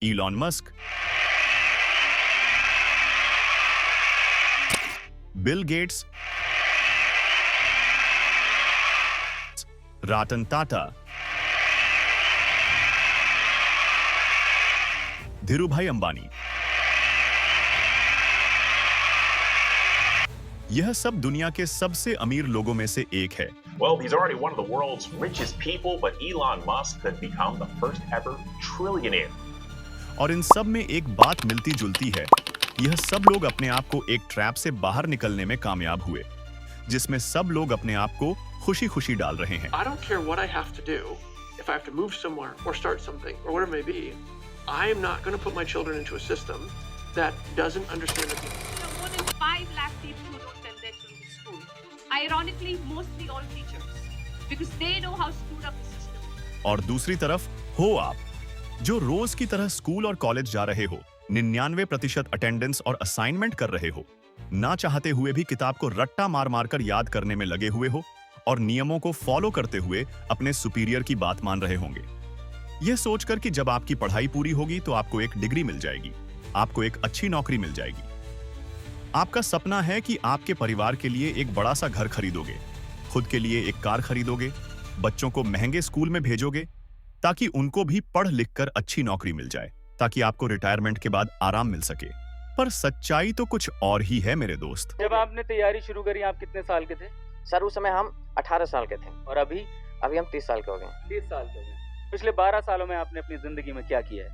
Elon Musk, Bill Gates, Ratan Tata, Dhirubhai Ambani. यह सब दुनिया के सबसे अमीर लोगों में से एक है। Well, he's already one of the world's richest people, but Elon Musk could become the first ever trillionaire. और इन सब में एक बात मिलती जुलती है। यह सब लोग अपने आप को एक ट्रैप से बाहर निकलने में कामयाब हुए, जिसमें सब लोग अपने आप को खुशी-खुशी डाल रहे हैं। I don't care what I have to do. If I have to move somewhere or start something or whatever it may be, I am not going to put my children into a system that doesn't understand the people. More than 5 lakh people who don't send their children to school. Ironically, mostly all teachers, because they know how screwed up the system is. और दूसरी तरफ हो आप, जो रोज की तरह school और college जा रहे हो, 99% अटेंडेंस और असाइनमेंट कर रहे हो, ना चाहते हुए भी किताब को रट्टा मार मार कर याद करने में लगे हुए हो और नियमों को फॉलो करते हुए अपने सुपीरियर की बात मान रहे होंगे, यह सोचकर कि जब आपकी पढ़ाई पूरी होगी तो आपको एक डिग्री मिल जाएगी, आपको एक अच्छी नौकरी मिल जाएगी। आपका सपना है कि आपके परिवार के लिए एक बड़ा सा घर खरीदोगे, खुद के लिए एक कार खरीदोगे, बच्चों को महंगे स्कूल में भेजोगे ताकि उनको भी पढ़ लिख कर अच्छी नौकरी मिल जाए, ताकि आपको रिटायरमेंट के बाद आराम मिल सके। पर सच्चाई तो कुछ और ही है मेरे दोस्त। जब आपने तैयारी शुरू करी आप कितने साल के थे? सर उस समय हम 18 साल के थे और अभी हम 30 साल के हो गए। 30 साल के हो गए। पिछले 12 सालों में आपने अपनी जिंदगी में क्या किया है?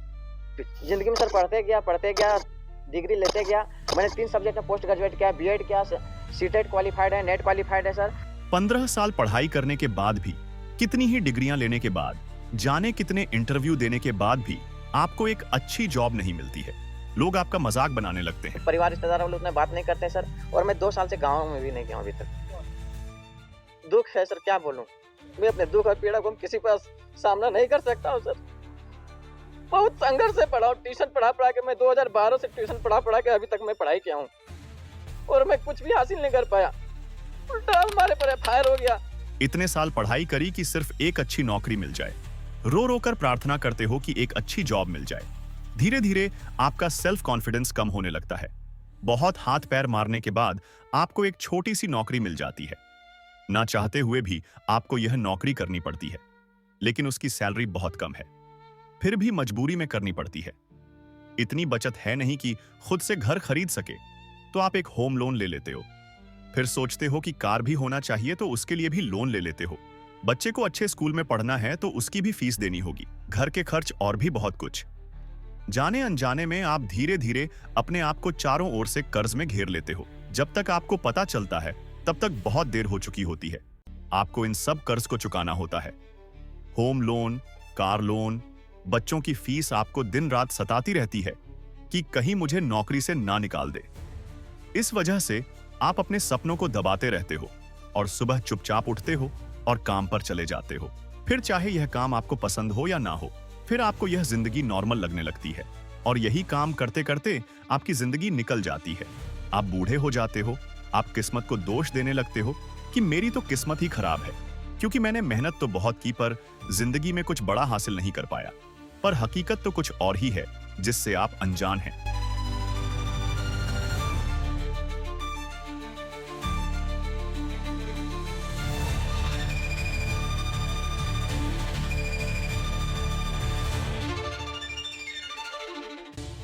जिंदगी में सर पढ़ते गया, डिग्री लेते गया। मैंने 3 सब्जेक्ट में पोस्ट ग्रेजुएट किया, बीएड किया, सीटेट क्वालिफाइड है, नेट क्वालिफाइड है सर। 15 साल पढ़ाई करने के बाद भी, कितनी ही डिग्रियां लेने के बाद, जाने कितने इंटरव्यू देने के बाद भी आपको एक अच्छी जॉब नहीं मिलती है। लोग आपका मजाक बनाने लगते हैं। परिवार रिश्तेदार वाले उतना बात नहीं करते सर, और मैं 2 साल से गाँव में भी नहीं गया अभी तक। दुख है सर, क्या बोलूं। मैं अपने दुख और पीड़ा को किसी पर सामना नहीं कर सकता हूँ सर। बहुत संघर्ष से पढ़ा हूँ, ट्यूशन पढ़ा के मैं 2012 से ट्यूशन पढ़ा के अभी तक मैं पढ़ाई किया हूँ, और मैं कुछ भी हासिल नहीं कर पाया। उल्टा हमारे पर फायर हो गया। इतने साल पढ़ाई करी कि सिर्फ एक अच्छी नौकरी मिल जाए, रो रो कर प्रार्थना करते हो कि एक अच्छी जॉब मिल जाए। धीरे धीरे आपका सेल्फ कॉन्फिडेंस कम होने लगता है। बहुत हाथ पैर मारने के बाद आपको एक छोटी सी नौकरी मिल जाती है। ना चाहते हुए भी आपको यह नौकरी करनी पड़ती है, लेकिन उसकी सैलरी बहुत कम है, फिर भी मजबूरी में करनी पड़ती है। इतनी बचत है नहीं कि खुद से घर खरीद सके, तो आप एक होम लोन ले लेते हो। फिर सोचते हो कि कार भी होना चाहिए, तो उसके लिए भी लोन ले लेते हो। बच्चे को अच्छे स्कूल में पढ़ना है तो उसकी भी फीस देनी होगी, घर के खर्च और भी बहुत कुछ। जाने अनजाने में आप धीरे धीरे अपने आप को चारों ओर से कर्ज में घेर लेते हो। जब तक आपको पता चलता है तब तक बहुत देर हो चुकी होती है। आपको इन सब कर्ज को चुकाना होता है। होम लोन, कार लोन, बच्चों की फीस आपको दिन रात सताती रहती है कि कहीं मुझे नौकरी से ना निकाल दे। इस वजह से आप अपने सपनों को दबाते रहते हो और सुबह चुपचाप उठते हो और काम पर चले जाते हो। फिर चाहे यह काम आपको पसंद हो या ना हो, फिर आपको यह जिंदगी नॉर्मल लगने लगती है, और यही काम करते करते आपकी जिंदगी निकल जाती है। आप बूढ़े हो जाते हो। आप किस्मत को दोष देने लगते हो कि मेरी तो किस्मत ही खराब है, क्योंकि मैंने मेहनत तो बहुत की पर जिंदगी में कुछ बड़ा हासिल नहीं कर पाया। पर हकीकत तो कुछ और ही है जिससे आप अनजान हैं।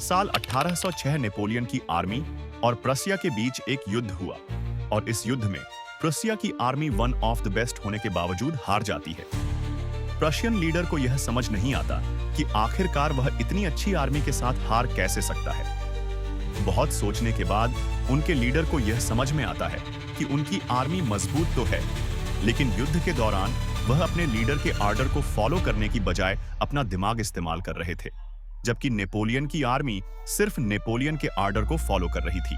साल 1806 नेपोलियन की आर्मी और प्रसिया के बीच एक युद्ध हुआ, और इस युद्ध में प्रसिया की army one of the best होने के बावजूद हार जाती है। प्रशियन लीडर को यह समझ नहीं आता कि आखिरकार वह इतनी अच्छी आर्मी के साथ हार कैसे सकता है। बहुत सोचने के बाद उनके लीडर को यह समझ में आता है कि उनकी आर्मी मजबूत तो है, लेकिन युद्ध के दौरान वह अपने लीडर के आर्डर को फॉलो करने की बजाय अपना दिमाग इस्तेमाल कर रहे थे, जबकि नेपोलियन की आर्मी सिर्फ नेपोलियन के आर्डर को फॉलो कर रही थी।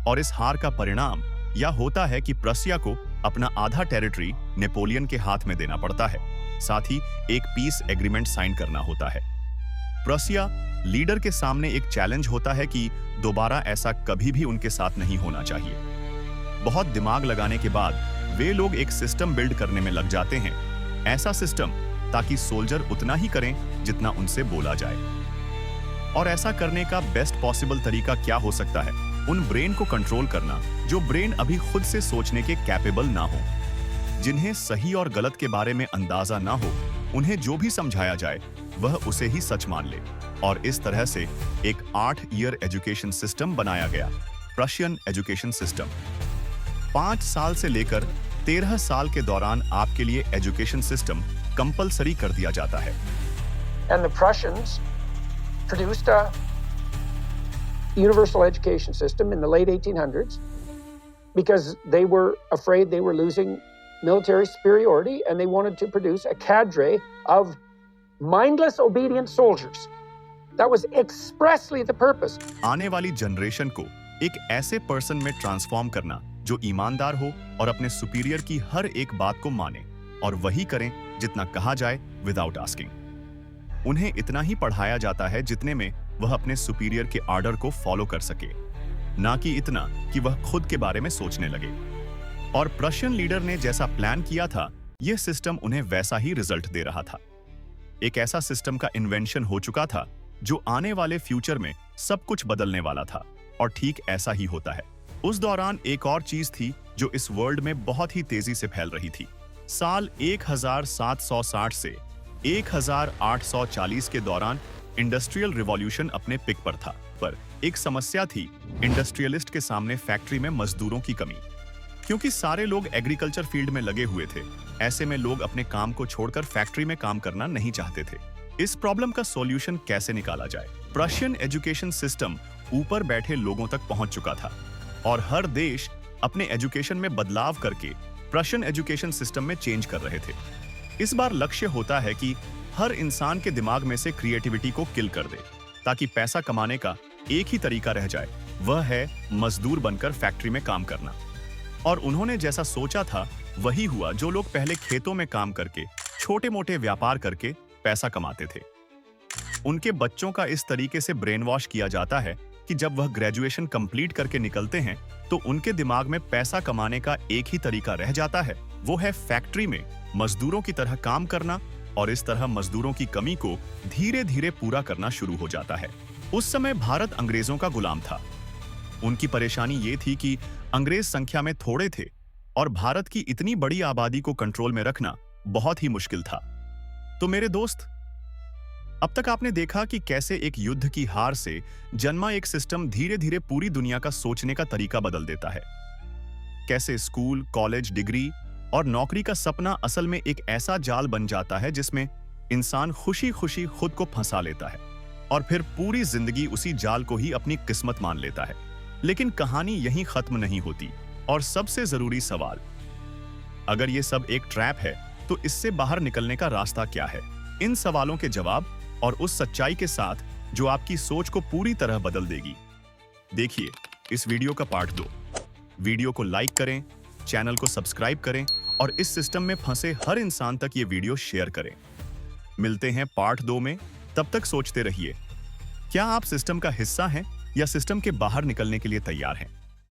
और इस हार का परिणाम यह होता है कि प्रसिया को अपना आधा टेरिटरी नेपोलियन के हाथ में देना पड़ता है, साथ ही एक पीस एग्रीमेंट साइन करना होता है। प्रसिया लीडर के सामने एक चैलेंज होता है कि दोबारा ऐसा कभी भी उनके साथ नहीं होना चाहिए। बहुत दिमाग लगाने के बाद वे लोग एक सिस्टम बिल्ड करने में लग जाते हैं, ऐसा सिस्टम ताकि सोल्जर उतना ही करें जितना उनसे बोला जाए। और ऐसा करने का बेस्ट पॉसिबल तरीका क्या हो सकता है? उन ब्रेन को कंट्रोल करना जो ब्रेन अभी खुद से सोचने के कैपेबल ना हो, जिन्हें सही और गलत के बारे में अंदाजा ना हो, उन्हें जो भी समझाया जाए वह उसे ही सच मान ले। और इस तरह से एक 8 ईयर एजुकेशन सिस्टम बनाया गया, प्रशियन एजुकेशन सिस्टम। 5 साल से लेकर 13 साल के दौरान आपके लिए एजुकेशन सिस्टम कंपलसरी कर दिया जाता है। And the Prussians produced a universal education system in the late 1800s because they were afraid they were losing military superiority and they wanted to produce a cadre of mindless, obedient soldiers. That was expressly the purpose. आने वाली generation को एक ऐसे person में transform करना जो ईमानदार हो और अपने सुपीरियर की हर एक बात को माने और वही करें जितना कहा जाए विदाउट आस्किंग। उन्हें इतना ही पढ़ाया जाता है जितने में वह अपने सुपीरियर के आर्डर को फॉलो कर सके, ना कि इतना कि वह खुद के बारे में सोचने लगे। और प्रशियन लीडर ने जैसा प्लान किया था, यह सिस्टम उन्हें वैसा ही रिजल्ट दे रहा था। एक ऐसा सिस्टम का इन्वेंशन हो चुका था जो आने वाले फ्यूचर में सब कुछ बदलने वाला था, और ठीक ऐसा ही होता है। उस दौरान एक और चीज थी जो इस वर्ल्ड में बहुत ही तेजी से फैल रही थी। साल 1760 से 1840 के दौरान इंडस्ट्रियल रिवॉल्यूशन अपने पिक पर था, पर एक समस्या थी इंडस्ट्रियलिस्ट के सामने फैक्ट्री में मजदूरों की कमी। क्योंकि सारे लोग एग्रीकल्चर फील्ड में लगे हुए थे, ऐसे में लोग अपने काम को छोड़कर फैक्ट्री में काम करना नहीं चाहते थे। इस प्रॉब्लम का सॉल्यूशन कैसे निकाला जाए? प्रशियन एजुकेशन सिस्टम ऊपर बैठे लोगों तक पहुंच चुका था और हर देश अपने एजुकेशन में बदलाव करके प्रशियन एजुकेशन सिस्टम में चेंज कर रहे थे। इस बार लक्ष्य होता है कि हर इंसान के दिमाग में से क्रिएटिविटी को किल कर दे, ताकि पैसा कमाने का एक ही तरीका रह जाए, वह है मजदूर बनकर फैक्ट्री में काम करना। और उन्होंने जैसा सोचा था वही हुआ। जो लोग पहले खेतों में काम करके छोटे मोटे व्यापार करके पैसा कमाते थे, उनके बच्चों का इस तरीके से ब्रेन वॉश किया जाता है कि जब वह ग्रेजुएशन कंप्लीट करके निकलते हैं तो उनके दिमाग में पैसा कमाने का एक ही तरीका रह जाता है, वो है फैक्ट्री में मजदूरों की तरह काम करना। और इस तरह मजदूरों की कमी को धीरे धीरे पूरा करना शुरू हो जाता है। उस समय भारत अंग्रेजों का गुलाम था। उनकी परेशानी ये थी कि अंग्रेज संख्या में थोड़े थे और भारत की इतनी बड़ी आबादी को कंट्रोल में रखना बहुत ही मुश्किल था। तो मेरे दोस्त, अब तक आपने देखा कि कैसे एक युद्ध की हार से जन्मा एक सिस्टम धीरे धीरे पूरी दुनिया का सोचने का तरीका बदल देता है। कैसे स्कूल, कॉलेज, डिग्री और नौकरी का सपना असल में एक ऐसा जाल बन जाता है जिसमें इंसान खुशी खुशी खुद को फंसा लेता है और फिर पूरी जिंदगी उसी जाल को ही अपनी किस्मत मान लेता है। लेकिन कहानी यहीं खत्म नहीं होती। और सबसे जरूरी सवाल, अगर ये सब एक ट्रैप है तो इससे बाहर निकलने का रास्ता क्या है? इन सवालों के जवाब और उस सच्चाई के साथ जो आपकी सोच को पूरी तरह बदल देगी, देखिए इस वीडियो का पार्ट 2। वीडियो को लाइक करें, चैनल को सब्सक्राइब करें और इस सिस्टम में फंसे हर इंसान तक ये वीडियो शेयर करें। मिलते हैं पार्ट 2 में। तब तक सोचते रहिए, क्या आप सिस्टम का हिस्सा हैं या सिस्टम के बाहर निकलने के लिए तैयार हैं?